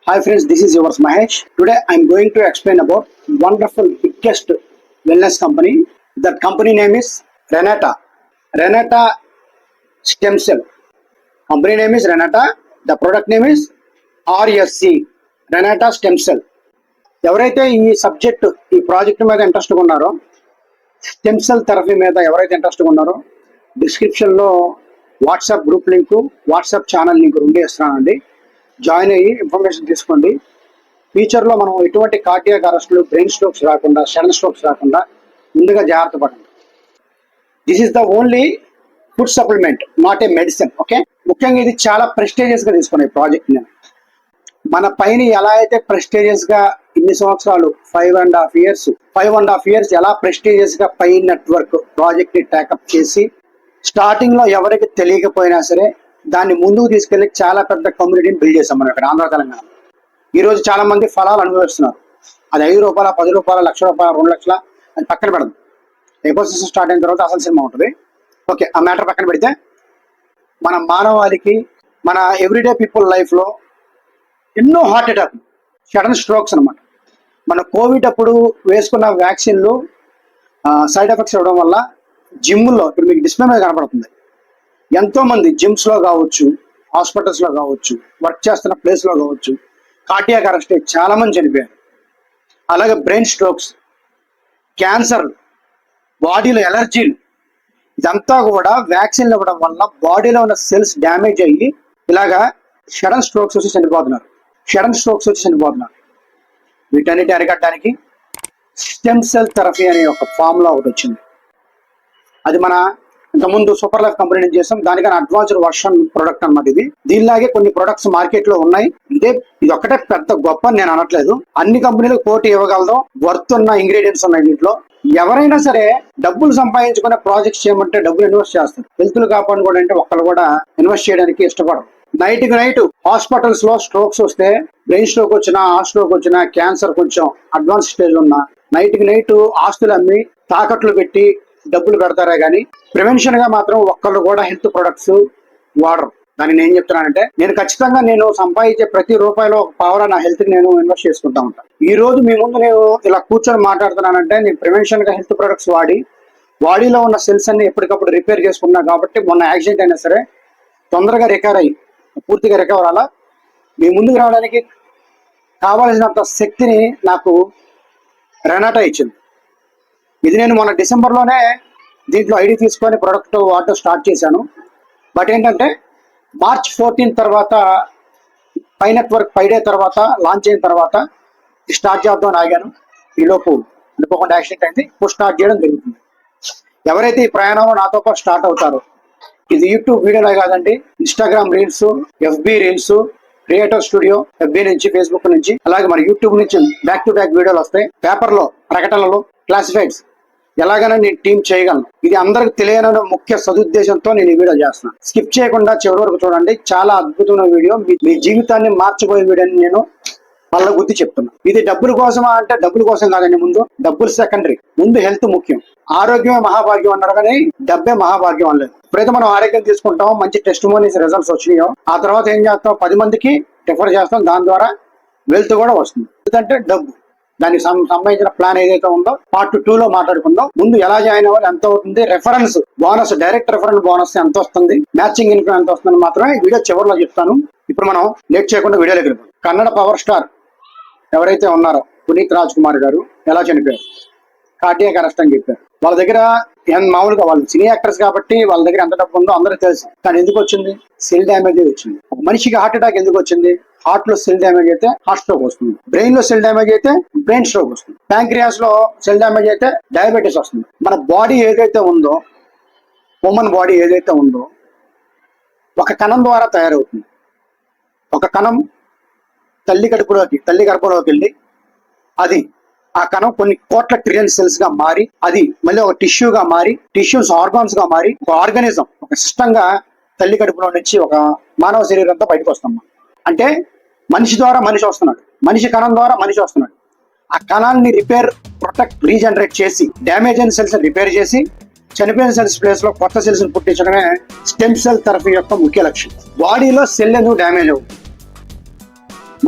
Hi friends, this is yours Mahesh. Today I am going to explain about wonderful biggest wellness company. That company name is Renata. Renata Stem Cell. Company name is Renata. The product name is RSC. Renata Stem Cell. ఎవరైతే ఈ subject ఈ project మీద ఇంట్రెస్ట్గా ఉన్నారో, stem cell therapy మీద ఎవరైతే ఇంట్రెస్ట్గా ఉన్నారో, డిస్క్రిప్షన్లో WhatsApp group link, WhatsApp channel link రెండు ఇస్తున్నానండి. జాయిన్ అయ్యి ఇన్ఫర్మేషన్ తీసుకోండి. ఫ్యూచర్లో మనం ఎటువంటి కార్డియాక్ అరెస్టులు, బ్రెయిన్ స్ట్రోక్స్ రాకుండా, సడన్ స్ట్రోక్స్ రాకుండా ముందుగా జాగ్రత్త పడండి. This is the only food supplement, not a medicine. Okay, ముఖ్యంగా ఇది చాలా ప్రెస్టీజియస్గా తీసుకున్నాయి ఈ ప్రాజెక్ట్. నేను మన పైన ఎలా అయితే ప్రెస్టీజియస్గా ఇన్ని సంవత్సరాలు 5.5 years ఎలా ప్రెస్టీజియస్గా పై నెట్వర్క్ ప్రాజెక్ట్ ని టేకప్ చేసి స్టార్టింగ్ లో ఎవరికి తెలియకపోయినా సరే దాన్ని ముందుకు తీసుకెళ్లి చాలా పెద్ద కమ్యూనిటీని బిల్డ్ చేసాం మనం ఇక్కడ ఆంధ్ర తెలంగాణ. ఈ రోజు చాలా మంది ఫలాలు అనుభవిస్తున్నారు. అది 5 రూపాయల, 10 రూపాయల, 1,00,000 రూపాయలు, 2 లక్షల, అది పక్కన పెడదు. ఎకోసిస్టమ్ స్టార్ట్ అయిన తర్వాత అసలు సినిమా ఉంటుంది. ఓకే, ఆ మ్యాటర్ పక్కన పెడితే మన మానవాళికి, మన ఎవ్రీడే పీపుల్ లైఫ్ లో ఎన్నో హార్ట్ అటాక్, సడన్ స్ట్రోక్స్ అనమాట. మన కోవిడ్ అప్పుడు వేసుకున్న వ్యాక్సిన్లు సైడ్ ఎఫెక్ట్స్ ఇవ్వడం వల్ల జిమ్లో, ఇప్పుడు మీకు డిస్ప్లే మీద కనపడుతుంది, ఎంతో మంది జిమ్స్ లో కావచ్చు, హాస్పిటల్స్ లో కావచ్చు, వర్క్ చేస్తున్న ప్లేస్ లో కావచ్చు, కార్డియాక్ అరెస్ట్ చాలా మంది చనిపోయారు. అలాగే బ్రెయిన్ స్ట్రోక్స్, క్యాన్సర్, బాడీలో ఎలర్జీలు, ఇదంతా కూడా వ్యాక్సిన్లు ఇవ్వడం వల్ల బాడీలో ఉన్న సెల్స్ డ్యామేజ్ అయ్యి ఇలాగా సడన్ స్ట్రోక్స్ వచ్చి చనిపోతున్నారు. వీటన్నిటి అరికట్టడానికి స్టెమ్ సెల్ థెరపీ అనే ఒక ఫార్ములా ఒకటి వచ్చింది. అది మన ఇంతకుముందు సూపర్ లైఫ్ కంపెనీ నుంచి చేస్తాం. దానికన్నా అడ్వాన్స్డ్ వర్షన్ ప్రొడక్ట్ అన్నమాట ఇది. దీనిలాగే కొన్ని ప్రొడక్ట్స్ మార్కెట్ లో ఉన్నాయి. ఇది ఒక్కటే పెద్ద గొప్ప నేను అనట్లేదు. అన్ని కంపెనీలకు పోటీ ఇవ్వగలదు. వర్త్ ఉన్న ఇంగ్రీడియంట్స్ ఉన్నాయి దీంట్లో. ఎవరైనా సరే డబ్బులు సంపాదించుకునే ప్రాజెక్ట్స్ చేయమంటే డబ్బులు ఇన్వెస్ట్ చేస్తారు. హెల్త్లు కాపాడుకోవడం అంటే ఒక్కరు కూడా ఇన్వెస్ట్ చేయడానికి ఇష్టపడరు. నైట్ కి నైట్ హాస్పిటల్స్ లో స్ట్రోక్స్ వస్తే, బ్రెయిన్ స్ట్రోక్ వచ్చినా, హార్ట్ స్ట్రోక్ వచ్చినా, క్యాన్సర్ కొంచెం అడ్వాన్స్ స్టేజ్ ఉన్నా నైట్ కి నైట్ ఆస్తులు అమ్మి తాకట్లు పెట్టి డబ్బులు పెడతారే కానీ ప్రివెన్షన్ గా మాత్రం ఒక్కళ్ళు కూడా హెల్త్ ప్రొడక్ట్స్ వాడరు. దాన్ని నేను చెప్తున్నానంటే, నేను ఖచ్చితంగా నేను సంపాదించే ప్రతి రూపాయలో ఒక పావులా నా హెల్త్ కి నేను ఇన్వెస్ట్ చేసుకుంటా ఉంటాను. ఈ రోజు మీ ముందు నేను ఇలా కూర్చొని మాట్లాడుతున్నానంటే నేను ప్రివెన్షన్ గా హెల్త్ ప్రొడక్ట్స్ వాడి బాడీలో ఉన్న సెల్స్ అన్ని ఎప్పటికప్పుడు రిపేర్ చేసుకున్నా కాబట్టి మొన్న యాక్సిడెంట్ అయినా సరే తొందరగా రికవర్ అయ్యి పూర్తిగా రికవర్ అలా మీ ముందుకు రావడానికి కావాల్సినంత శక్తిని నాకు రెనాటా ఇచ్చింది. ఇది నేను మొన్న డిసెంబర్లోనే దీంట్లో ఐడి తీసుకొని ప్రొడక్ట్ వాడటం స్టార్ట్ చేశాను. బట్ ఏంటంటే March 14 తర్వాత పై నెట్వర్క్ 5 డే తర్వాత లాంచ్ అయిన తర్వాత స్టార్ట్ చేద్దామని ఆగాను. ఈలోపు అనుకోకుండా యాక్సిడెంట్ అయింది. ఇప్పుడు స్టార్ట్ చేయడం జరుగుతుంది. ఎవరైతే ఈ ప్రయాణంలో నాతో పాటు స్టార్ట్ అవుతారో, ఇది యూట్యూబ్ వీడియోలో కాదండి, Instagram reels, FB reels, creator studio, FB నుంచి, ఫేస్బుక్ నుంచి, అలాగే మన యూట్యూబ్ నుంచి బ్యాక్ టు బ్యాక్ వీడియోలు వస్తాయి. పేపర్లో, ప్రకటనలు, క్లాసిఫైడ్స్ ఎలాగైనా నేను టీం చేయగలను. ఇది అందరికి తెలియని ముఖ్య సదుద్దేశంతో నేను ఈ వీడియో చేస్తున్నాను. స్కిప్ చేయకుండా చివరి వరకు చూడండి. చాలా అద్భుతమైన వీడియో, మీ జీవితాన్ని మార్చిపోయే వీడియోని నేను మళ్ళీ గుర్తు చెప్తున్నా. ఇది డబ్బుల కోసమా అంటే డబ్బుల కోసం కాదండి. ముందు డబ్బులు సెకండరీ, ముందు హెల్త్ ముఖ్యం. ఆరోగ్యమే మహాభాగ్యం అన్నారు కానీ డబ్బే మహాభాగ్యం అనలేదు. ఎప్పుడైతే మనం ఆరోగ్యం తీసుకుంటాం, మంచి టెస్టిమోనీస్ రిజల్ట్స్ వచ్చినాయో ఆ తర్వాత ఏం చేస్తాం, 10 మందికి రిఫర్ చేస్తాం. దాని ద్వారా వెల్త్ కూడా వస్తుంది. ఎందుకంటే డబ్బు, దానికి సంబంధించిన ప్లాన్ ఏదైతే ఉందో పార్ట్ 2 లో మాట్లాడుకుందాం. ముందు ఎలా జాయిన్ అవ్వాలి, ఎంత అవుతుంది, reference bonus, direct reference bonus ఎంత వస్తుంది, మ్యాచింగ్ ఇన్కమ్ ఎంత వస్తుంది మాత్రమే వీడియో చివరిలో చెప్తాను. ఇప్పుడు మనం లేట్ చేయకుండా వీడియోలోకి వెళ్తాం. కన్నడ పవర్ స్టార్ ఎవరైతే ఉన్నారో పునీత్ రాజ్ కుమార్ గారు ఎలా చనిపోయారు, కార్డియాక్ అరెస్ట్ అని చెప్పారు. వాళ్ళ దగ్గర మామూలుగా వాళ్ళు సినీ యాక్టర్స్ కాబట్టి వాళ్ళ దగ్గర ఎంత డబ్బు ఉందో అందరికీ తెలుసు. కానీ ఎందుకు వచ్చింది, సెల్ డ్యామేజ్ వచ్చింది. ఒక మనిషికి హార్ట్ అటాక్ ఎందుకు వచ్చింది, హార్ట్ లో సెల్ డ్యామేజ్ అయితే హార్ట్ స్ట్రోక్ వస్తుంది, బ్రెయిన్ లో సెల్ డ్యామేజ్ అయితే బ్రెయిన్ స్ట్రోక్ వస్తుంది, ప్యాంక్రియాస్ లో సెల్ డ్యామేజ్ అయితే డయాబెటీస్ వస్తుంది. మన బాడీ ఏదైతే ఉందో, హ్యూమన్ బాడీ ఏదైతే ఉందో ఒక కణం ద్వారా తయారవుతుంది. ఒక కణం తల్లి గర్భంలోకి వెళ్ళి అది ఆ కణం కొన్ని కోట్ల ట్రిలియన్ సెల్స్ గా మారి అది మళ్ళీ ఒక టిష్యూగా మారి, టిష్యూస్ ఆర్గాన్స్ గా మారి, ఒక ఆర్గానిజం, ఒక సిస్టమ్ గా తల్లి కడుపులో నుంచి ఒక మానవ శరీరంతో బయటకు వస్తాం. అంటే మనిషి ద్వారా మనిషి వస్తున్నాడు, మనిషి కణం ద్వారా మనిషి వస్తున్నాడు. ఆ కణాన్ని రిపేర్, ప్రొటెక్ట్, రీజనరేట్ చేసి డ్యామేజ్ అయిన సెల్స్ రిపేర్ చేసి చనిపోయిన సెల్స్ ప్లేస్ లో కొత్త సెల్స్ పుట్టించడమే స్టెమ్ సెల్ థెరపీ యొక్క ముఖ్య లక్ష్యం. బాడీలో సెల్ ఎందుకు డ్యామేజ్ అవుతుంది,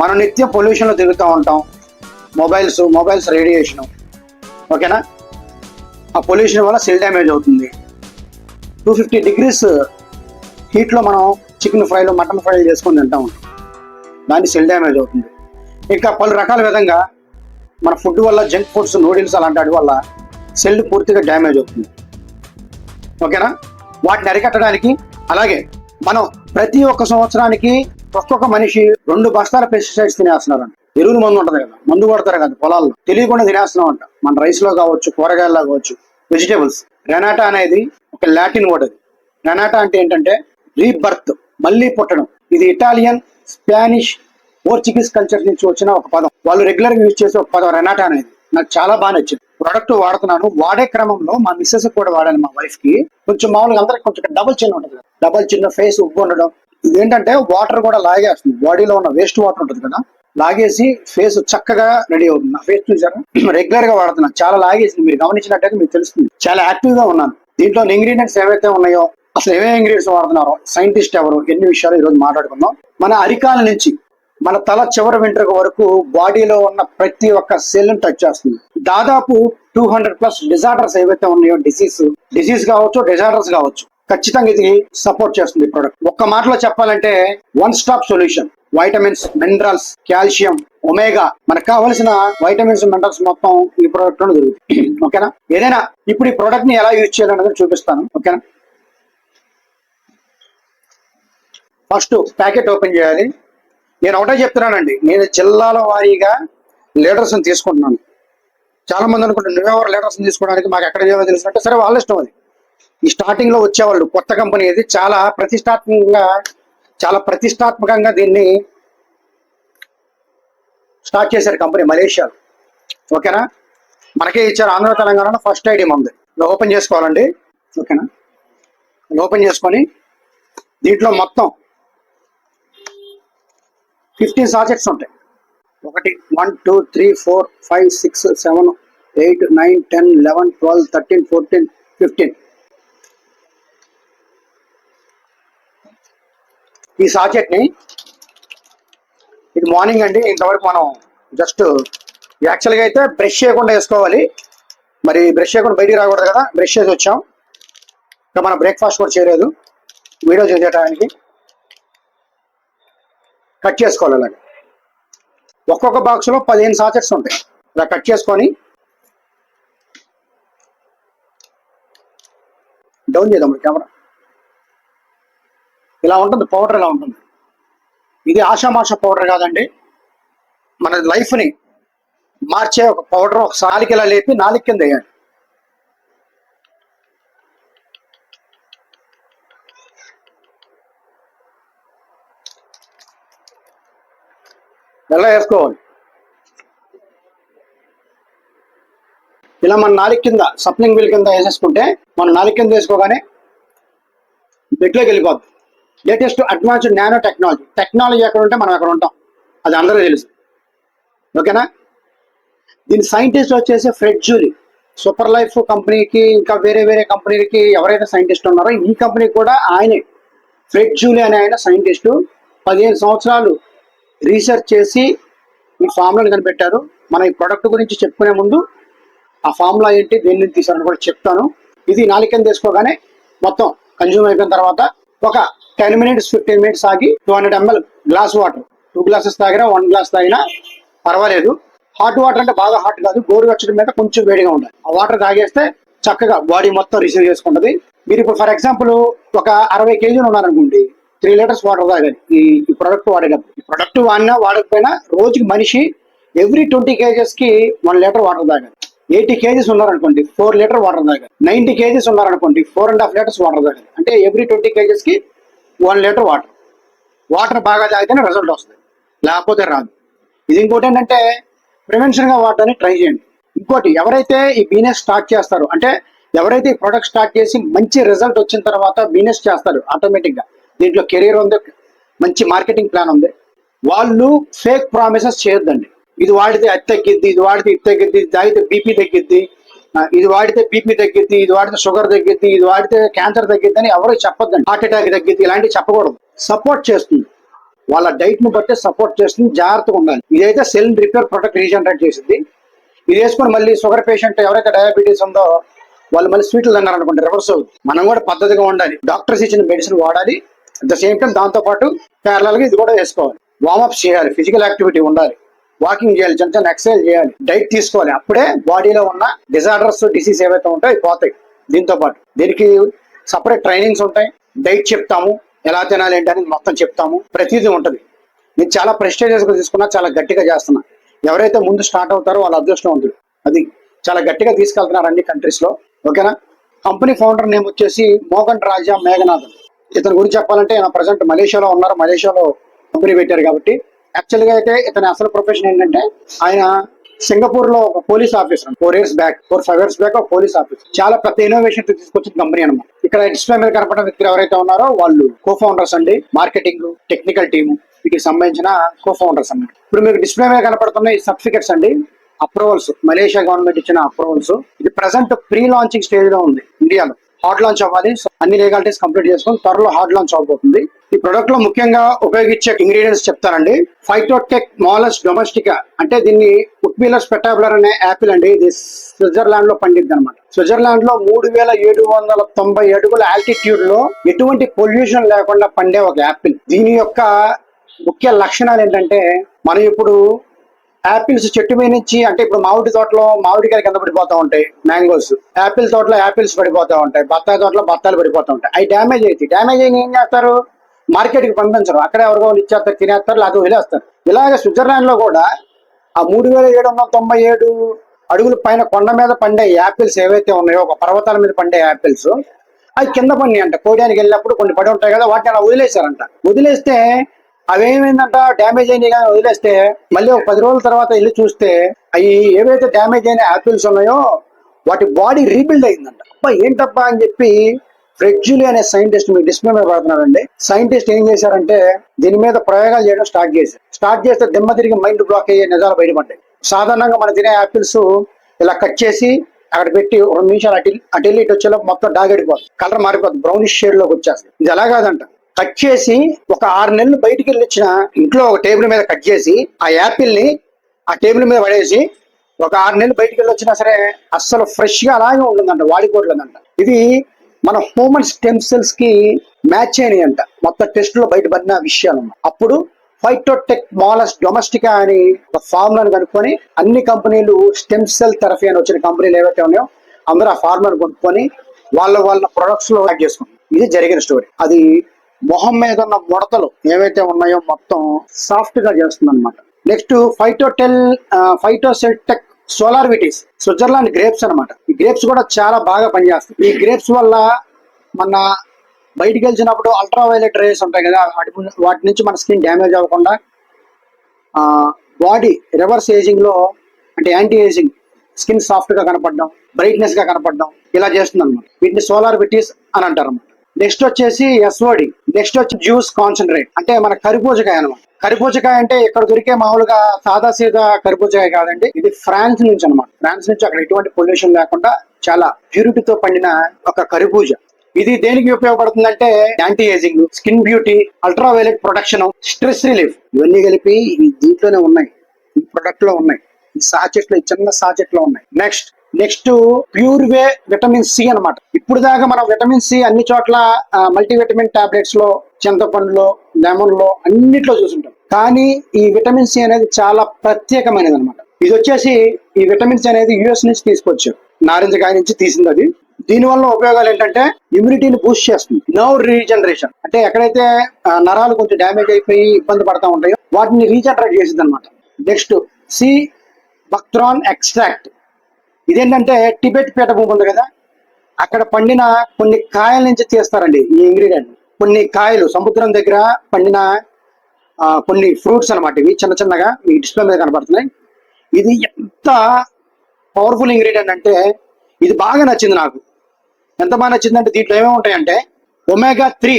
మనం నిత్యం పొల్యూషన్లో తిరుగుతూ ఉంటాం. మొబైల్స్ రేడియేషను, ఓకేనా, ఆ పొల్యూషన్ వల్ల సెల్ డ్యామేజ్ అవుతుంది. 250 degrees హీట్లో మనం చికెన్ ఫ్రైలు మటన్ ఫ్రైలు చేసుకొని తింటూ ఉంటాం, దాన్ని సెల్ డ్యామేజ్ అవుతుంది. ఇంకా పలు రకాల విధంగా మన ఫుడ్ వల్ల, జంక్ ఫుడ్స్, నూడిల్స్ అలాంటి వాటి వల్ల సెల్ పూర్తిగా డ్యామేజ్ అవుతుంది, ఓకేనా. వాటిని అరికట్టడానికి, అలాగే మనం ప్రతి ఒక్క సంవత్సరానికి ఒక్కొక్క మనిషి 2 బస్తాల పెస్టిసైడ్స్ తినేస్తున్నారంట. ఎరువులు మందు ఉంటుంది కదా, మందు కొడతారు కదా పొలాల్లో, తెలియకుండా తినేస్తున్నాం అంట. మన రైస్ లో కావచ్చు, కూరగాయల్లో కావచ్చు, వెజిటేబుల్స్. రెనాటా అనేది ఒక లాటిన్ వర్డ్. అది రెనాటా అంటే ఏంటంటే రీబర్త్, మళ్ళీ పుట్టడం. ఇది ఇటాలియన్, స్పానిష్, పోర్చుగీస్ కల్చర్ నుంచి వచ్చిన ఒక పదం. వాళ్ళు రెగ్యులర్ గా యూజ్ చేసే ఒక పదం రెనాటా అనేది. నాకు చాలా బాగా నచ్చింది. ప్రొడక్ట్ వాడుతున్నాను, వాడే క్రమంలో మా మిస్సెస్ కూడా వాడాను. మా వైఫ్ కి కొంచెం మామూలుగా అందరికి కొంచెం డబుల్ చిన్న ఉంటుంది, డబుల్ చిన్న ఫేస్ ఉబ్బు ఉండడం. ఇదేంటంటే వాటర్ కూడా లాగేస్తుంది, బాడీలో ఉన్న వేస్ట్ వాటర్ ఉంటుంది కదా, లాగేసి ఫేస్ చక్కగా రెడీ అవుతుంది. నా ఫేస్ చూసారు, రెగ్యులర్ గా వాడుతున్నాను, చాలా లాగేసింది. మీరు గమనించినట్టయితే మీకు తెలుస్తుంది, చాలా యాక్టివ్ గా ఉన్నాను. దీంట్లో ఇంగ్రీడియంట్స్ ఏవైతే ఉన్నాయో, అసలు ఏమేమి ఇంగ్రీడియంట్స్ వాడుతున్నారో, సైంటిస్ట్ ఎవరు, ఎన్ని విషయాలు ఈరోజు మాట్లాడుకుందాం. మన అరికాల నుంచి మన తల చివరి వెంట్రుక వరకు బాడీలో ఉన్న ప్రతి ఒక్క సెల్ టచ్ చేస్తుంది. దాదాపు 200+ డిజార్డర్స్ ఏవైతే ఉన్నాయో, డిసీజ్ కావచ్చు, డిజార్డర్స్ కావచ్చు, ఖచ్చితంగా ఇది సపోర్ట్ చేస్తుంది ప్రోడక్ట్. ఒక్క మాటలో చెప్పాలంటే one stop solution. Vitamins, minerals, calcium, omega, మనకు కావలసిన వైటమిన్స్, మినరల్స్ మొత్తం ఈ ప్రోడక్ట్ లో దొరుకుతుంది, ఓకేనా. ఏదైనా ఇప్పుడు ఈ ప్రోడక్ట్ ని ఎలా యూజ్ చేయాలనేది చూపిస్తాను, ఓకేనా. ఫస్ట్ ప్యాకెట్ ఓపెన్ చేయాలి. నేను ఒకటే చెప్తున్నానండి, నేను జిల్లాల వారీగా లీడర్స్ తీసుకుంటున్నాను. చాలా మంది అనుకుంటారు నువ్వెవరు లీడర్స్ తీసుకోవడానికి, మాకు ఎక్కడ చేయమో తెలిసినట్టు. సరే, వాళ్ళ ఇష్టం. అది ఈ స్టార్టింగ్ లో వచ్చేవాళ్ళు, కొత్త కంపెనీ ఇది, చాలా ప్రతిష్టాత్మకంగా దీన్ని స్టార్ట్ చేశారు కంపెనీ మలేషియాలో, ఓకేనా. మనకే ఇచ్చారు, ఆంధ్ర తెలంగాణలో ఫస్ట్ ఐడి ఉంది. ఓపెన్ చేసుకోవాలండి, ఓకేనా. ఓపెన్ చేసుకొని దీంట్లో మొత్తం 15 సాచెట్స్ ఉంటాయి. 1 2 3 4 5 6 7 8 9 10 11 12 13 14 15. ఈ సాచెట్ ని, ఇది మార్నింగ్ అండి, ఇంతవరకు మనం జస్ట్ యాక్చువల్గా అయితే బ్రష్ చేయకుండా వేసుకోవాలి. మరి బ్రష్ చేయకుండా బయటికి రాకూడదు కదా, బ్రష్ చేసి వచ్చాం. ఇంకా మన బ్రేక్ఫాస్ట్ కూడా చేయలేదు, వీడియో చేసేటానికి కట్ చేసుకోవాలి. అలాగే ఒక్కొక్క బాక్స్ లో 15 సాచెట్స్ ఉంటాయి. ఇలా కట్ చేసుకొని డౌన్ చేద్దాం కెమెరా. ఇలా ఉంటుంది పౌడర్, ఇలా ఉంటుంది. ఇది ఆషామాష పౌడర్ కాదండి, మన లైఫ్ ని మార్చే ఒక పౌడర్. ఒక సాలికి ఇలా లేపి నాలుగు కింద వేయాలి. ఎలా వేసుకోవాలి, ఇలా మన నాలుగు కింద సప్లింగ్ వీల్ కింద వేసేసుకుంటే, మన నాలుగు కింద వేసుకోగానే బెడ్లోకి వెళ్ళిపోద్ది. లేటెస్ట్ అడ్వాన్స్డ్ నానో టెక్నాలజీ ఎక్కడ ఉంటే మనం అక్కడ ఉంటాం, అది అందరూ తెలుసు, ఓకేనా. దీని సైంటిస్ట్ వచ్చేసి ఫ్రెడ్ జూలీ. సూపర్ లైఫ్ కంపెనీకి, ఇంకా వేరే కంపెనీలకి ఎవరైతే సైంటిస్ట్ ఉన్నారో, ఈ కంపెనీ కూడా ఆయనే, ఫ్రెడ్ జూలీ అనే ఆయన సైంటిస్టు. 15 సంవత్సరాలు రీసెర్చ్ చేసి ఈ ఫార్ములాని కనిపెట్టారు. మనం ఈ ప్రొడక్ట్ గురించి చెప్పుకునే ముందు ఆ ఫార్ములా ఏంటి, దేని నుంచి తీసారని కూడా చెప్తాను. ఇది నాలుగు కింద వేసుకోగానే మొత్తం కన్జ్యూమ్ అయిపోయిన తర్వాత ఒక 10 minutes 15 minutes ఆగి 200 ml గ్లాస్ వాటర్, 2 glasses తాగినా 1 glass తాగినా పర్వాలేదు. హాట్ వాటర్ అంటే బాగా హాట్ కాదు, గోరువెచ్చడి మీద కొంచెం వేడిగా ఉండాలి. ఆ వాటర్ తాగేస్తే చక్కగా బాడీ మొత్తం రిసీవ్ చేసుకుంటది. మీరు ఇప్పుడు ఫర్ ఎగ్జాంపుల్ ఒక 60 kg ఉన్నారనుకోండి, 3 liters వాటర్ తాగాలి ఈ ప్రొడక్ట్ వాడేటప్పుడు. ఈ ప్రొడక్ట్ వాడినా వాడకపోయినా రోజుకి మనిషి ఎవ్రీ 20 kgs కి 1 liter వాటర్ తాగాలి. 80 kgs ఉన్నారనుకోండి 4 liter వాటర్ తాగాలి. 90 kgs ఉన్నారనుకోండి 4.5 liters వాటర్ తాగాలి. అంటే ఎవ్రీ 20 kgs కి 1 liter వాటర్ బాగా తాగితేనే రిజల్ట్ వస్తుంది, లేకపోతే రాదు. ఇది ఇంకోటి ఏంటంటే ప్రివెన్షన్ గా వాడడానికి ట్రై చేయండి. ఇంకోటి, ఎవరైతే ఈ బిజినెస్ స్టార్ట్ చేస్తారో, అంటే ఎవరైతే ఈ ప్రొడక్ట్ స్టార్ట్ చేసి మంచి రిజల్ట్ వచ్చిన తర్వాత బిజినెస్ చేస్తారు ఆటోమేటిక్ గా, దీంట్లో కెరీర్ ఉంది, మంచి మార్కెటింగ్ ప్లాన్ ఉంది, వాళ్ళు ఫేక్ ప్రామిసెస్ చేయొద్దండి. ఇది వాడితే అది తగ్గిద్ది, ఇది వాడితే ఇది తగ్గిద్ది, ఇది తాగితే బీపీ తగ్గిద్ది, ఇది వాడితే బీపీ తగ్గిద్ది, ఇది వాడితే షుగర్ తగ్గిద్ది, ఇది వాడితే క్యాన్సర్ తగ్గిద్ది అని ఎవరు చెప్పొద్దండి. హార్ట్ అటాక్ తగ్గిద్ది, ఇలాంటివి చెప్పకూడదు. సపోర్ట్ చేస్తుంది. వాళ్ళ డైట్ ని బట్టి సపోర్ట్ చేస్తుంది, జాగ్రత్తగా ఉండాలి. ఇదైతే సెల్ రిపేర్ ప్రొడక్ట్ రీజనరేట్ చేసింది. ఇది వేసుకొని మళ్ళీ షుగర్ పేషెంట్ ఎవరైతే డయాబెటీస్ ఉందో వాళ్ళు మళ్ళీ స్వీట్లు తిన్నారు అనుకోండి, రివర్స్ అవుతుంది. మనం కూడా పద్ధతిగా ఉండాలి, డాక్టర్స్ ఇచ్చిన మెడిసిన్ వాడాలి. అట్ ద సేమ్ టైం దాంతో పాటు ప్యారలల్ గా ఇది కూడా వేసుకోవాలి. వార్మప్స్ చేయాలి, ఫిజికల్ యాక్టివిటీ ఉండాలి, వాకింగ్ చేయాలి, చిన్న చిన్న ఎక్సర్సైజ్ చేయాలి, డైట్ తీసుకోవాలి. అప్పుడే బాడీలో ఉన్న డిజార్డర్స్, డిసీజ్ ఏవైతే ఉంటాయో పోతాయి. దీంతో పాటు దీనికి సపరేట్ ట్రైనింగ్స్ ఉంటాయి, డైట్ చెప్తాము, ఎలా తినాలి ఏంటి అనేది మొత్తం చెప్తాము, ప్రతిదీ ఉంటుంది. నేను చాలా ప్రెస్టేజియస్ గా తీసుకున్నా, చాలా గట్టిగా చేస్తున్నా. ఎవరైతే ముందు స్టార్ట్ అవుతారో వాళ్ళ అదృష్టవంతులు. అది చాలా గట్టిగా తీసుకెళ్తున్నారు అన్ని కంట్రీస్ లో. ఓకేనా. కంపెనీ ఫౌండర్ నేమ్ వచ్చేసి మోగన్ రాజా మేఘనాథన్. ఇతని గురించి చెప్పాలంటే ఆయన ప్రజెంట్ మలేషియాలో ఉన్నారు, మలేషియాలో కంపెనీ పెట్టారు కాబట్టి. యాక్చువల్ గా అయితే ఇతని అసలు ప్రొఫెషన్ ఏంటంటే ఆయన సింగపూర్ లో ఒక police officer, 4 years back, 4-5 years back ఒక పోలీస్ ఆఫీసర్. చాలా పెద్ద ఇన్నోవేషన్ తీసుకొచ్చిన కంపెనీ అనమాట. ఇక్కడ డిస్ప్లే మీద కనపడిన వ్యక్తులు ఎవరైతే ఉన్నారో వాళ్ళు కో ఫౌండర్స్ అండి. మార్కెటింగ్, టెక్నికల్ టీమ్ వీటికి సంబంధించిన కో ఫౌండర్స్ అన్నమాట. ఇప్పుడు మీకు డిస్ప్లే మీద కనపడుతున్న ఈ సర్టిఫికెట్స్ అండి, అప్రూవల్స్, మలేషియా గవర్నమెంట్ ఇచ్చిన అప్రూవల్స్. ఇది ప్రెసెంట్ ప్రీ లాంచింగ్ స్టేజ్ లో ఉంది ఇండియాలో. హార్డ్ లాంచ్ అవ్వాలి, అన్ని లీగాలిటీస్ కంప్లీట్ చేసుకుని త్వరలో హార్డ్ లాంచ్ అవబోతుంది. ఈ ప్రొడక్ట్ లో ముఖ్యంగా ఉపయోగించే ఇంగ్రీడియంట్స్ చెప్తానండి. ఫైటోటెక్ మాలస్ డొమెస్టికా అంటే దీన్ని ఉట్మిలస్ పెటాబులర్ అనే యాపిల్ అండి. ఇది స్విట్జర్లాండ్ లో పండిద్ది అనమాట. స్విట్జర్లాండ్ లో 3790 అడుగుల ఆల్టిట్యూడ్ లో ఎటువంటి పొల్యూషన్ లేకుండా పండే ఒక యాపిల్. దీని యొక్క ముఖ్య లక్షణాలు ఏంటంటే, మనం ఇప్పుడు యాపిల్స్ చెట్టు మీద నుంచి, అంటే ఇప్పుడు మామిడి తోటలో మామిడికాయలు కింద పడిపోతూ ఉంటాయి, మ్యాంగోస్. యాపిల్ తోటలో యాపిల్స్ పడిపోతూ ఉంటాయి, బత్తాయి తోటలో బత్తాలు పడిపోతూ ఉంటాయి. అవి డ్యామేజ్ అవుతాయి. డ్యామేజ్ అయిన ఏం చేస్తారు, మార్కెట్ కి పంపించరు, అక్కడే ఎవరికో ఇచ్చేస్తారు, తినేస్తారు, లేకపోతే వదిలేస్తారు. ఇలాగే స్విట్జర్లాండ్ లో కూడా ఆ 3797 అడుగుల పైన కొండ మీద పండే యాపిల్స్ ఏవైతే ఉన్నాయో, ఒక పర్వతాల మీద పండే యాపిల్స్, అవి కింద పడినాయి అంట. కోయడానికి వెళ్ళినప్పుడు కొన్ని పడి ఉంటాయి కదా, వాటిని అలా వదిలేశారంట. వదిలేస్తే అవేమైందంట, డ్యామేజ్ అయినాయి కానీ వదిలేస్తే మళ్ళీ ఒక 10 రోజుల తర్వాత వెళ్ళి చూస్తే అవి ఏవైతే డ్యామేజ్ అయిన యాపిల్స్ ఉన్నాయో వాటి బాడీ రీబిల్డ్ అయిందంట. అబ్బా ఏంటబ్బా అని చెప్పి ఫ్రెడ్జులి అనే సైంటిస్ట్, మీకు డిస్ప్లే మీద పడుతున్నాడండి, సైంటిస్ట్ ఏం చేశారంటే దీని మీద ప్రయోగాలు చేయడం స్టార్ట్ చేస్తే దిమ్మ తిరిగి మైండ్ బ్లాక్ అయ్యే నిజాలు బయటపడ్డాయి. సాధారణంగా మనం తినే యాపిల్స్ ఇలా కట్ చేసి అక్కడ పెట్టి 2 నిమిషాలు అటు వెళ్ళి ఇటు వచ్చేలోపు మొత్తం డాగడిపోతుంది, కలర్ మారిపోతుంది, బ్రౌనిష్ షేడ్ లోకి వచ్చేస్తుంది. ఇది ఎలా కాదంట, కట్ చేసి ఒక 6 నెలలు బయటికి వెళ్ళి వచ్చిన ఇంట్లో ఒక టేబుల్ మీద కట్ చేసి ఆ యాపిల్ ని ఆ టేబుల్ మీద పడేసి ఒక 6 నెలలు బయటికి వెళ్ళి వచ్చినా సరే అస్సలు ఫ్రెష్ గా అలాగే ఉంటుందంట, వాడిపోవట్లేదంట. ఇది మన హ్యూమన్ స్టెమ్ సెల్స్ కి మ్యాచ్ అయినాయి అంట, మొత్తం టెస్ట్ లో బయటపడిన విషయాలు. అప్పుడు ఫైటోటెక్ మాలస్ డొమెస్టికా అని ఒక ఫార్ములాను కనుక్కొని అన్ని కంపెనీలు స్టెమ్ సెల్ థెరపీ అని వచ్చిన కంపెనీలు ఏవైతే ఉన్నాయో అందరూ ఆ ఫార్ములాను కొనుక్కొని వాళ్ళ ప్రొడక్ట్స్ లో యాడ్ చేసుకుంటారు. ఇది జరిగిన స్టోరీ. అది మొహం మీద ఉన్న ముడతలు ఏవైతే ఉన్నాయో మొత్తం సాఫ్ట్ గా చేస్తుంది అనమాట. Next ఫైటోసెల్టెక్ solar Vitis, Switzerland grapes అనమాట. ఈ గ్రేప్స్ కూడా చాలా బాగా పనిచేస్తాయి. ఈ గ్రేప్స్ వల్ల మన బయటికి వెళ్ళినప్పుడు అల్ట్రా వైలెట్ రేస్ ఉంటాయి కదా, వాటి నుంచి మన స్కిన్ డ్యామేజ్ అవ్వకుండా బాడీ రివర్స్ ఏజింగ్ లో, అంటే యాంటీ ఏజింగ్, స్కిన్ సాఫ్ట్ గా కనపడడం, బ్రైట్నెస్ గా కనపడడం ఇలా చేస్తుంది అనమాట. వీటిని సోలార్ విటీస్ అని అంటారు అనమాట. నెక్స్ట్ వచ్చేసి ఎస్ఓడి, నెక్స్ట్ వచ్చి జ్యూస్ కాన్సన్ట్రేట్, అంటే మన కరిపూజకాయ అనమాట. కరిపూజకాయ అంటే ఇక్కడ దొరికే మామూలుగా సాదా సీదా కరిపూజకాయ కాదండి, ఇది ఫ్రాన్స్ నుంచి అనమాట. ఫ్రాన్స్ నుంచి అక్కడ ఎటువంటి పొల్యూషన్ లేకుండా చాలా ప్యూరిటీతో పండిన ఒక కరిపూజ. ఇది దేనికి ఉపయోగపడుతుందంటే anti ageing, skin beauty, ultra violet protection, stress relief, ఇవన్నీ కలిపి దీంట్లోనే ఉన్నాయి, ఈ ప్రొడక్ట్ లో ఉన్నాయి. ఈ సాచెట్ లో, చిన్న సాచెట్ లో ఉన్నాయి. నెక్స్ట్ ప్యూర్ వే విటమిన్ సి అనమాట. ఇప్పుడు దాకా మనం విటమిన్ సి అన్ని చోట్ల మల్టీవిటమిన్ టాబ్లెట్స్ లో, చింతపండులో, లెమన్ లో అన్నిట్లో చూసుంటాం. కానీ ఈ విటమిన్ సి అనేది చాలా ప్రత్యేకమైనది అనమాట. ఇది వచ్చేసి ఈ విటమిన్ సి అనేది యుఎస్ నుంచి తీసుకొచ్చారు, నారింజకాయ నుంచి తీసింది అది. దీని వల్ల ఉపయోగాలు ఏంటంటే ఇమ్యూనిటీని బూస్ట్ చేస్తుంది, నర్వ్ రీజనరేషన్, అంటే ఎక్కడైతే నరాలు కొంచెం డ్యామేజ్ అయిపోయి ఇబ్బంది పడతా ఉంటాయో వాటిని రీజనరేట్ చేసింది అనమాట. నెక్స్ట్ సి బక్త్రాన్ ఎక్స్ట్రాక్ట్, ఇదేంటంటే టిబెట్ పీఠభూమి ఉంది కదా, అక్కడ పండిన కొన్ని కాయల నుంచి తీస్తారండి ఈ ఇంగ్రీడియంట్. కొన్ని కాయలు సముద్రం దగ్గర పండిన కొన్ని ఫ్రూట్స్ అనమాట. ఇవి చిన్న చిన్నగా మీ డిస్ప్లే మీద కనబడుతున్నాయి. ఇది ఎంత పవర్ఫుల్ ఇంగ్రీడియంట్ అంటే ఇది బాగా నచ్చింది నాకు. ఎంత బాగా నచ్చిందంటే దీంట్లో ఏమేమి ఉంటాయంటే omega-3,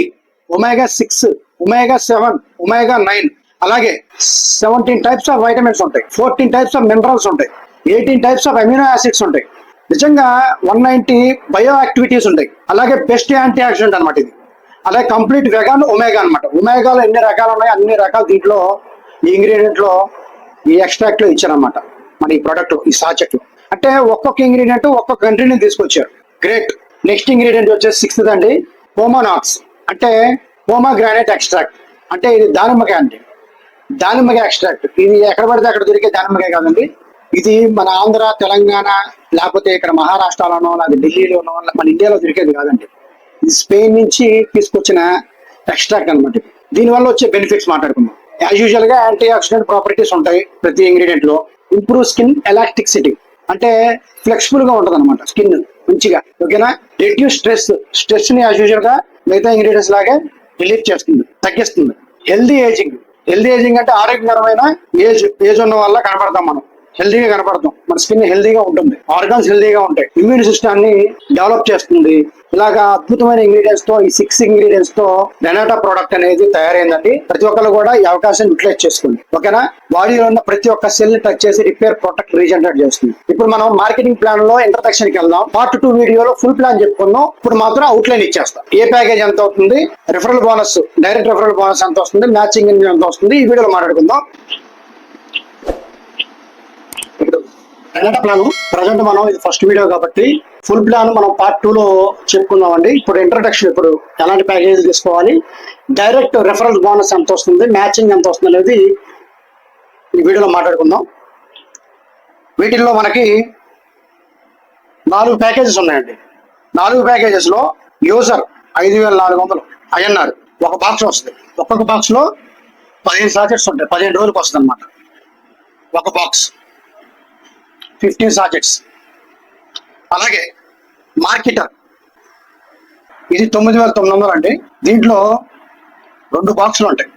omega-6, omega-7, omega-9, అలాగే 17 టైప్స్ ఆఫ్ వైటమిన్స్ ఉంటాయి, 14 టైప్స్ ఆఫ్ మినరల్స్ ఉంటాయి, 18 టైప్స్ ఆఫ్ అమినో యాసిడ్స్ ఉంటాయి, నిజంగా 190 బయో యాక్టివిటీస్ ఉంటాయి, అలాగే బెస్ట్ యాంటీ ఆక్సిడెంట్ అనమాట ఇది. అలాగే కంప్లీట్ వెగాన్ ఒమేగా అనమాట. ఒమేగాలో ఎన్ని రకాలు ఉన్నాయి, అన్ని రకాలు దీంట్లో ఈ ఇంగ్రీడియంట్ లో ఈ ఎక్స్ట్రాక్ట్ లో ఇచ్చారనమాట. మన ఈ ప్రొడక్ట్ ఈ సాచెట్ లో అంటే ఒక్కొక్క ఇంగ్రీడియంట్ ఒక్కొక్క కంట్రీని తీసుకొచ్చారు. గ్రేట్. నెక్స్ట్ ఇంగ్రీడియంట్ వచ్చేసి 6th అండి, పోమోనాక్స్ అంటే పోమాగ్రానైట్ ఎక్స్ట్రాక్ట్. అంటే ఇది దానిమ్మకాయ అండి, దానిమ్మకాయ ఎక్స్ట్రాక్ట్. ఇది ఎక్కడ పడితే అక్కడ దొరికే దానిమ్మకాయ కాదండి. ఇది మన ఆంధ్ర, తెలంగాణ, లేకపోతే ఇక్కడ మహారాష్ట్రలోనో లేదా ఢిల్లీలోనో మన ఇండియాలో దొరికేది కాదండి. ఇది స్పెయిన్ నుంచి తీసుకొచ్చిన ఎక్స్ట్రాక్ట్ అనమాట. దీనివల్ల వచ్చే బెనిఫిట్స్ మాట్లాడుకుందాం. యాజ్ యూజువల్ గా యాంటీ ఆక్సిడెంట్ ప్రాపర్టీస్ ఉంటాయి ప్రతి ఇంగ్రీడియంట్ లో. ఇంప్రూవ్ స్కిన్ ఎలాస్టిసిటీ అంటే ఫ్లెక్సిబుల్ గా ఉంటది అనమాట స్కిన్ మంచిగా. ఓకేనా. రిడ్యూస్ స్ట్రెస్ ని యాజ్ యూజువల్ గా మిగతా ఇంగ్రీడియంట్స్ లాగే రిలీఫ్ చేస్తుంది, తగ్గిస్తుంది. హెల్దీ ఏజింగ్ అంటే ఆరోగ్యకరమైన ఏజ్ ఉన్న వల్ల కనపడతాం మనం, హెల్దీగా కనపడతాం, మన స్కిన్ హెల్దీగా ఉంటుంది, ఆర్గాన్స్ హెల్దీగా ఉంటాయి, ఇమ్యూన్ సిస్టాన్ని డెవలప్ చేస్తుంది. ఇలాగా అద్భుతమైన ఇంగ్రీడియంట్స్ తో ఈ 6 ఇంగ్రీడియంట్స్ తో రెనాటా ప్రోడక్ట్ అనేది తయారైందండి. ప్రతి ఒక్కరు కూడా ఈ అవకాశాన్ని యూటిలైజ్ చేసుకోండి. ఓకేనా. బాడీలో ఉన్న ప్రతి ఒక్క సెల్ ని టచ్ చేసి రిపేర్, ప్రొటెక్ట్, రీజనరేట్ చేస్తుంది. ఇప్పుడు మనం మార్కెటింగ్ ప్లాన్ లో ఇంట్రడక్షన్ కి వెళ్దాం. పార్ట్ 2 వీడియోలో ఫుల్ ప్లాన్ చెప్పుకుందాం. ఇప్పుడు మాత్రం అవుట్లైన్ ఇచ్చేస్తాం. ఏ ప్యాకేజ్ ఎంత అవుతుంది, referral bonus, direct referral bonus ఎంత వస్తుంది, మ్యాచింగ్ ఎంత వస్తుంది, ఈ వీడియోలో మాట్లాడుకుందాం. రెనాటా ప్లాన్ ప్రజెంట్ మనం ఇది ఫస్ట్ వీడియో కాబట్టి ఫుల్ ప్లాన్ మనం పార్ట్ 2 లో చెప్పుకుందాం అండి. ఇప్పుడు ఇంట్రడక్షన్, ఇప్పుడు ఎలాంటి ప్యాకేజ్ తీసుకోవాలి, డైరెక్ట్ రెఫరల్ బోనస్ ఎంత వస్తుంది, మ్యాచింగ్ ఎంత వస్తుంది అనేది ఈ వీడియోలో మాట్లాడుకుందాం. వీటిల్లో మనకి 4 ప్యాకేజెస్ ఉన్నాయండి. 4 ప్యాకేజెస్ లో యూజర్ 5400 INR ఒక బాక్స్ వస్తుంది. ఒక్కొక్క బాక్స్ లో 15 సాచెట్స్ ఉంటాయి. 15 రోజులకు వస్తుంది అనమాట ఒక బాక్స్, 15 సాచెట్స్. అలాగే మార్కెటర్ ఇది 9900 అండి. దీంట్లో 2 బాక్సులు ఉంటాయి.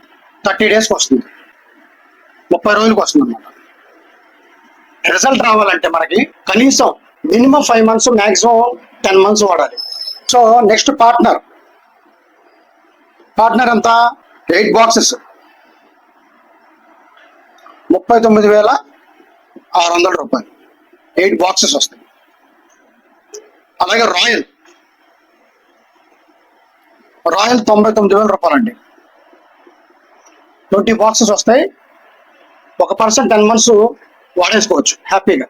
30 డేస్కి వస్తుంది, 30 రోజులకు వస్తుంది అనమాట. రిజల్ట్ రావాలంటే మనకి కనీసం మినిమం 5 months, మ్యాక్సిమం 10 months వాడాలి. సో నెక్స్ట్ పార్ట్నర్ అంతా 8 బాక్సెస్, 39,600 రూపాయలు, 8 బాక్సెస్ వస్తాయి. అలాగే రాయల్ 99,000 రూపాయలు అండి, 20 బాక్సెస్ వస్తాయి. ఒక పర్సన్ 10 months వాడేసుకోవచ్చు హ్యాపీగా.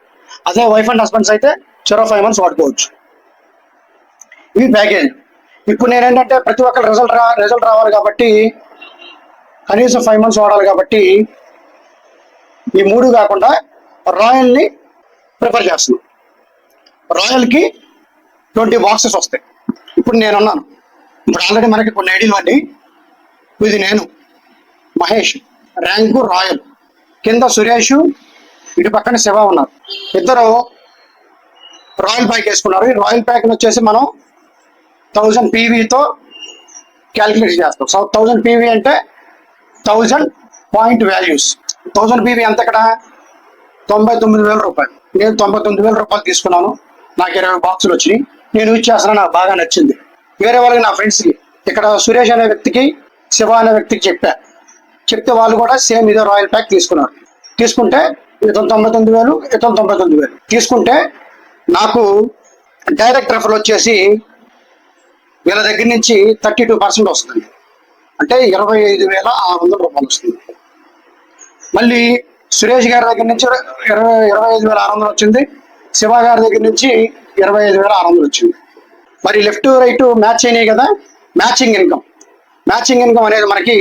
అదే వైఫ్ అండ్ హస్బెండ్స్ అయితే 5 months వాడుకోవచ్చు. ఇవి ప్యాకేజ్. ఇప్పుడు నేనేంటంటే ప్రతి ఒక్కరు రిజల్ట్ రావాలి కాబట్టి కనీసం 5 months వాడాలి కాబట్టి ఈ 3 కాకుండా రాయల్ని ప్రిఫర్ చేస్తున్నాం. రాయల్కి 20 బాక్సెస్ వస్తాయి. ఇప్పుడు నేనున్నాను, ఇప్పుడు ఆల్రెడీ మనకి కొన్ని ఐడీలు అండి. ఇది నేను మహేష్, ర్యాంకు రాయల్, కింద సురేష్, ఇటు పక్కన శివ ఉన్నారు. ఇద్దరు రాయల్ ప్యాక్ వేసుకున్నారు. ఈ రాయల్ ప్యాక్ వచ్చేసి మనం 1000 PVతో క్యాలిక్యులేట్ చేస్తాం. సో 1000 PV అంటే 1000 పాయింట్ వాల్యూస్. 1000 PV ఎంత ఇక్కడ 99,000 రూపాయలు. నేను 99,000 రూపాయలు తీసుకున్నాను. నాకు 20 బాక్సులు వచ్చినాయి. నేను యూజ్ చేస్తున్నా, నాకు బాగా నచ్చింది. వేరే వాళ్ళకి, నా ఫ్రెండ్స్కి, ఇక్కడ సురేష్ అనే వ్యక్తికి, శివ అనే వ్యక్తికి చెప్తే వాళ్ళు కూడా సేమ్ ఇదే రాయల్ ప్యాక్ తీసుకున్నారు. తీసుకుంటే ఇతను 99,000, ఇతను 99,000 తీసుకుంటే నాకు డైరెక్ట్ రెఫర్ వచ్చేసి వీళ్ళ దగ్గర నుంచి 32% వస్తుంది. అంటే 25,600 రూపాయలు వస్తుంది. మళ్ళీ సురేష్ గారి దగ్గర నుంచి 25,600 వచ్చింది. శివ గారి దగ్గర నుంచి 25,600 వచ్చింది. మరి లెఫ్ట్ రైట్ మ్యాచ్ అయినాయి కదా. మ్యాచింగ్ ఇన్కమ్ అనేది మనకి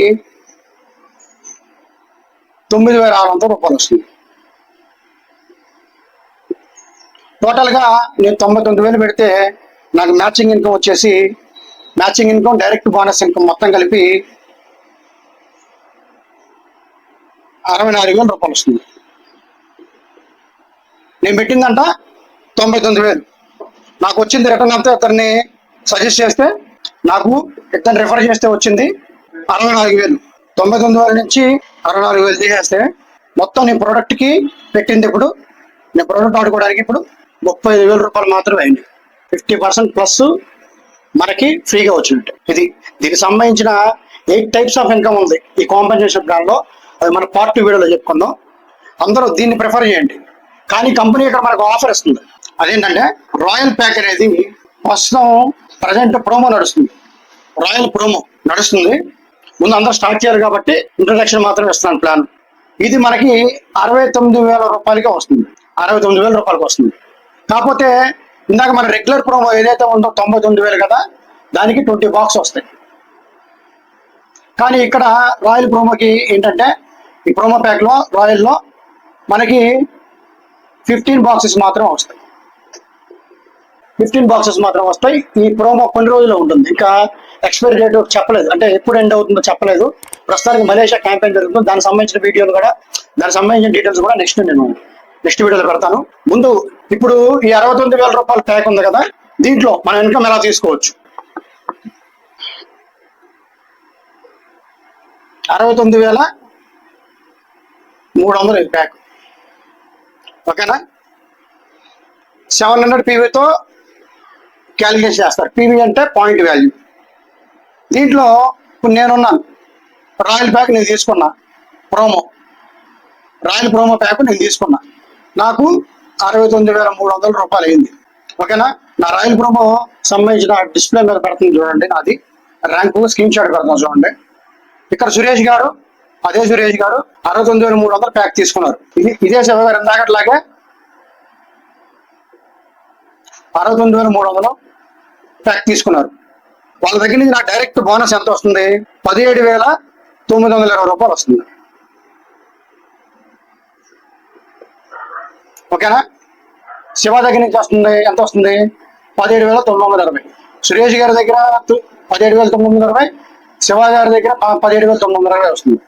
9,600 రూపాయలు వస్తుంది. టోటల్గా నేను 99,000 పెడితే నాకు మ్యాచింగ్ ఇన్కమ్ వచ్చేసి, matching income, direct bonus income మొత్తం కలిపి 64,000 రూపాయలు వస్తుంది. నేను పెట్టిందంట 99,000. నాకు వచ్చింది రిటర్న్ అంతా ఇతన్ని సజెస్ట్ చేస్తే, నాకు ఇతను రిఫర్ చేస్తే వచ్చింది 64,000. 99,000 నుంచి 64,000 తీసేస్తే మొత్తం నేను ప్రోడక్ట్కి పెట్టింది ఇప్పుడు, నేను ప్రోడక్ట్ ఆడుకోవడానికి ఇప్పుడు 35,000 రూపాయలు మాత్రమే అయింది. 50% ప్లస్ మనకి ఫ్రీగా వచ్చినట్టు. దీనికి సంబంధించిన 8 types ఆఫ్ ఇన్కమ్ ఉంది ఈ కాంపెన్సేషన్ ప్లాన్లో. అది మన పార్ట్ 2 వీడియోలో చెప్పుకుందాం. అందరూ దీన్ని ప్రిఫర్ చేయండి. కానీ కంపెనీ ఇక్కడ మనకు ఆఫర్ ఇస్తుంది. అదేంటంటే రాయల్ ప్యాక్ అనేది ప్రస్తుతం ప్రజెంట్ ప్రోమో నడుస్తుంది. రాయల్ ప్రోమో నడుస్తుంది. ముందు అందరూ స్టార్ట్ చేయాలి కాబట్టి ఇంట్రడక్షన్ మాత్రం ఇస్తున్నాను ప్లాన్. ఇది మనకి 69,000 రూపాయలకే వస్తుంది. 69,000 రూపాయలకి వస్తుంది. కాకపోతే ఇందాక మన రెగ్యులర్ ప్రోమో ఏదైతే ఉందో 99,000 కదా, దానికి 20 బాక్స్ వస్తాయి. కానీ ఇక్కడ రాయల్ ప్రోమోకి ఏంటంటే ఈ ప్రోమో ప్యాక్లో రాయల్లో మనకి 15 బాక్సెస్ మాత్రం వస్తాయి. 15 బాక్సెస్ మాత్రం వస్తాయి. ఈ ప్రోమో కొన్ని రోజులు ఉంటుంది, ఇంకా ఎక్స్పైరీ డేట్ చెప్పలేదు, అంటే ఎప్పుడు ఎండ్ అవుతుందో చెప్పలేదు. ప్రస్తుతానికి మలేషియా క్యాంపెయిన్ జరుగుతుంది. దానికి సంబంధించిన వీడియోలు కూడా, దానికి సంబంధించిన డీటెయిల్స్ కూడా నెక్స్ట్ వీడియోలో పెడతాను. ముందు ఇప్పుడు ఈ 69,000 రూపాయల ప్యాక్ ఉంది కదా, దీంట్లో మన ఇన్కమ్ ఎలా తీసుకోవచ్చు. 69,300 ప్యాక్, ఓకేనా. 700 పీవీతో క్యాలిక్యులేట్ చేస్తారు. పీవీ అంటే పాయింట్ వాల్యూ. దీంట్లో ఇప్పుడు నేనున్నాను, రాయల్ ప్యాక్ నేను తీసుకున్నా, రాయల్ ప్రోమో ప్యాక్ నేను తీసుకున్నా, నాకు 69,300 రూపాయలు అయింది, ఓకేనా. నా రాయల్ ప్రోమో సంబంధించిన డిస్ప్లే మీద పెడుతుంది చూడండి, నాది ర్యాంకు స్క్రీన్ షాట్ పెడతాను చూడండి. ఇక్కడ సురేష్ గారు, అదే సురేష్ గారు 69,300 ప్యాక్ తీసుకున్నారు. ఇదే శివ గారు ఇందాకట్లాగే 69,300 ప్యాక్ తీసుకున్నారు. వాళ్ళ దగ్గర నుంచి నాకు డైరెక్ట్ బోనస్ ఎంత వస్తుంది, 17,920 రూపాయలు వస్తుంది, ఓకేనా. శివ దగ్గర నుంచి వస్తుంది ఎంత వస్తుంది, 17,920. సురేష్ గారి దగ్గర 17,920, శివ గారి దగ్గర 17,920 వస్తుంది.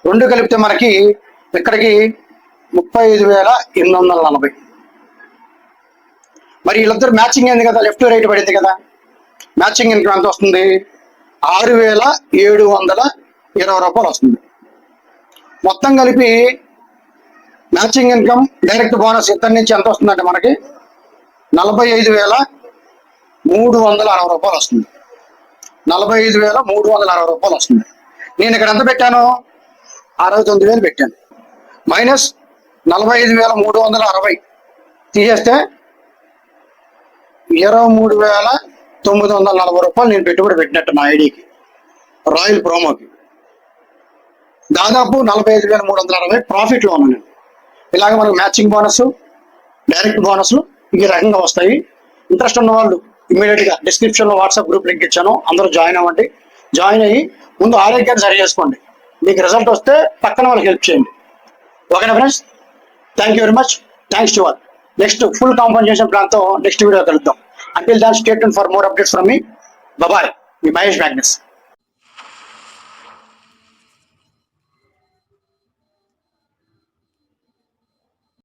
రెండు కలిపితే మనకి ఇక్కడికి 35,840. మరి వీళ్ళిద్దరు మ్యాచింగ్ అయింది కదా, లెఫ్ట్ రైట్ పడింది కదా, మ్యాచింగ్ ఇన్కమ్ ఎంత వస్తుంది, 6,720 రూపాయలు వస్తుంది. మొత్తం కలిపి మ్యాచింగ్ ఇన్కమ్ డైరెక్ట్ బోనస్ ఇద్దరి నుంచి ఎంత వస్తుందంటే మనకి 45,360 రూపాయలు వస్తుంది. 45,360 రూపాయలు వస్తుంది. నేను ఇక్కడ ఎంత పెట్టాను, 69,000 పెట్టాను. మైనస్ 45,360 తీసేస్తే 23,940 రూపాయలు నేను పెట్టుబడి పెట్టినట్టు నా ఐడికి, రాయల్ ప్రోమోకి. దాదాపు 45,360 ప్రాఫిట్లో ఉన్నాను నేను. ఇలాగ మనకు మ్యాచింగ్ బోనస్, డైరెక్ట్ బోనస్లు ఈ రకంగా వస్తాయి. ఇంట్రెస్ట్ ఉన్న వాళ్ళు ఇమీడియట్గా డిస్క్రిప్షన్లో వాట్సాప్ గ్రూప్ లింక్ ఇచ్చాను, అందరూ జాయిన్ అవ్వండి. జాయిన్ అయ్యి ముందు ఆరోగ్యాన్ని సరి చేసుకోండి. మీకు రిజల్ట్ వస్తే పక్కన వాళ్ళకి హెల్ప్ చేయండి, ఓకేనా friends. Thank you very much, thanks to all. Next full compensation ప్లాన్తో నెక్స్ట్ వీడియో కలుద్దాం. Until then, stay tuned for more updates from me. Bye bye. Be Mahesh Magnus.